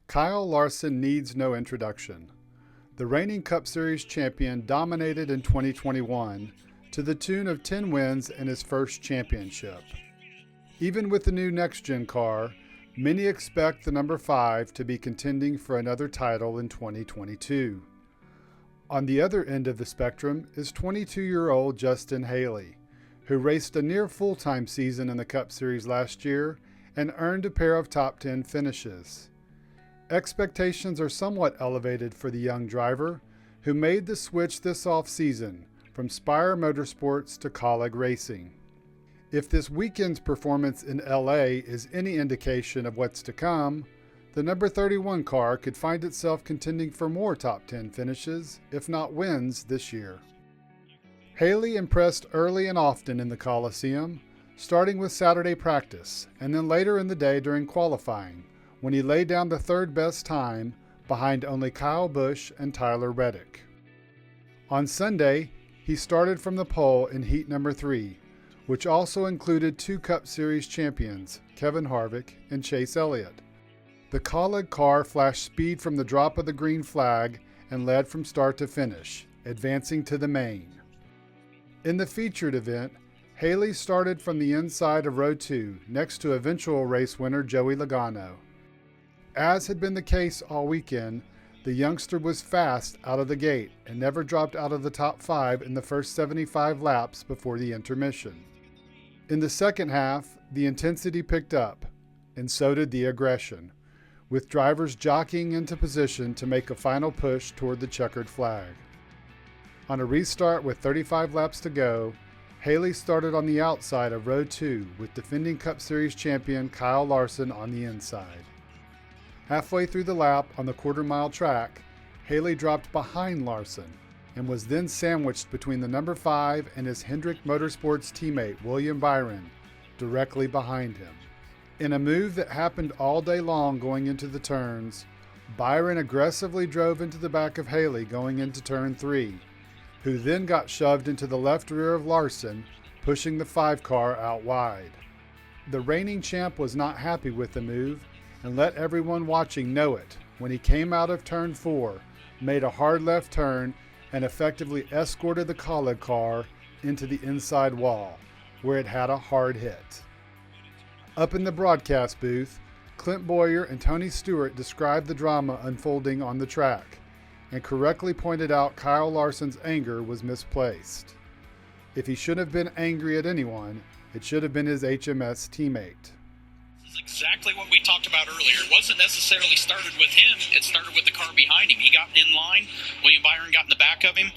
Kyle Larson needs no introduction. The reigning Cup Series champion dominated in 2021 to the tune of 10 wins in his first championship. Even with the new next-gen car, many expect the number 5 to be contending for another title in 2022. On the other end of the spectrum is 22-year-old Justin Haley, who raced a near full-time season in the Cup Series last year and earned a pair of top 10 finishes. Expectations are somewhat elevated for the young driver, who made the switch this off-season from Spire Motorsports to Kaulig Racing. If this weekend's performance in LA is any indication of what's to come, the number 31 car could find itself contending for more top 10 finishes, if not wins, this year. Haley impressed early and often in the Coliseum, starting with Saturday practice, and then later in the day during qualifying, when he laid down the third best time behind only Kyle Busch and Tyler Reddick. On Sunday, he started from the pole in heat number 3, which also included 2 Cup Series champions, Kevin Harvick and Chase Elliott. The Kaulig car flashed speed from the drop of the green flag and led from start to finish, advancing to the main. In the featured event, Haley started from the inside of row 2 next to eventual race winner Joey Logano. As had been the case all weekend, the youngster was fast out of the gate and never dropped out of the top 5 in the first 75 laps before the intermission. In the second half, the intensity picked up, and so did the aggression, with drivers jockeying into position to make a final push toward the checkered flag. On a restart with 35 laps to go, Haley started on the outside of row 2 with defending Cup Series champion Kyle Larson on the inside. Halfway through the lap on the quarter-mile track, Haley dropped behind Larson and was then sandwiched between the number 5 and his Hendrick Motorsports teammate William Byron, directly behind him. In a move that happened all day long going into the turns, Byron aggressively drove into the back of Haley going into turn 3, who then got shoved into the left rear of Larson, pushing the 5 car out wide. The reigning champ was not happy with the move and let everyone watching know it when he came out of turn 4, made a hard left turn, and effectively escorted the Kaulig car into the inside wall, where it had a hard hit. Up in the broadcast booth, Clint Boyer and Tony Stewart described the drama unfolding on the track and correctly pointed out Kyle Larson's anger was misplaced. If he should have been angry at anyone, it should have been his HMS teammate. This is exactly what we talked about earlier. It wasn't necessarily started with him. It started with the car behind him. He got in line. William Byron got in the back of him.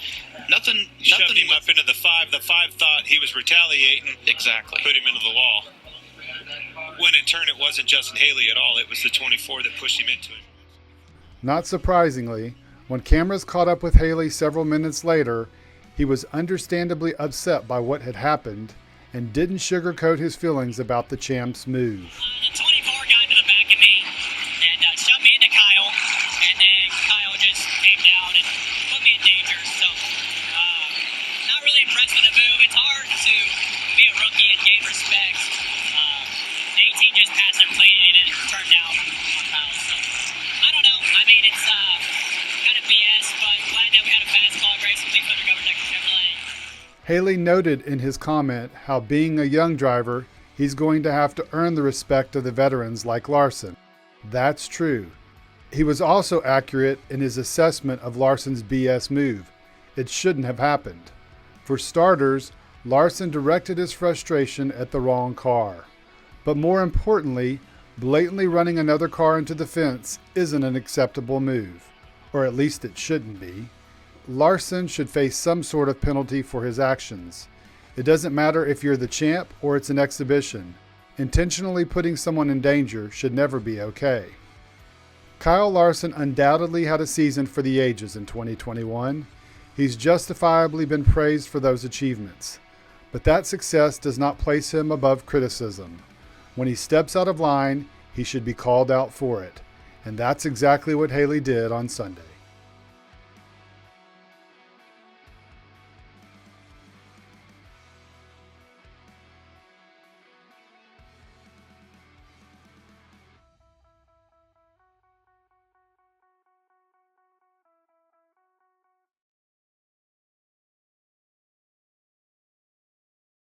Nothing Shoved him up into the 5. The 5 thought he was retaliating. Exactly. Put him into the wall. When in turn it wasn't Justin Haley at all. It was the 24 that pushed him into it. Not surprisingly, when cameras caught up with Haley several minutes later, he was understandably upset by what had happened and didn't sugarcoat his feelings about the champ's move. The 24 got into the back of me and shoved me into Kyle, and then Kyle just came down and put me in danger. So, not really impressed with the move. It's hard to be a rookie and gain respect. The 18 just passed him clean and it turned down on Kyle. So, I don't know. I mean, it's kind of BS, but glad that we had a fast Kaulig race with 600 Governor Chevrolet. Haley noted in his comment how being a young driver, he's going to have to earn the respect of the veterans like Larson. That's true. He was also accurate in his assessment of Larson's BS move. It shouldn't have happened. For starters, Larson directed his frustration at the wrong car. But more importantly, blatantly running another car into the fence isn't an acceptable move, or at least it shouldn't be. Larson should face some sort of penalty for his actions. It doesn't matter if you're the champ or it's an exhibition. Intentionally putting someone in danger should never be okay. Kyle Larson undoubtedly had a season for the ages in 2021. He's justifiably been praised for those achievements. But that success does not place him above criticism. When he steps out of line, he should be called out for it. And that's exactly what Haley did on Sunday.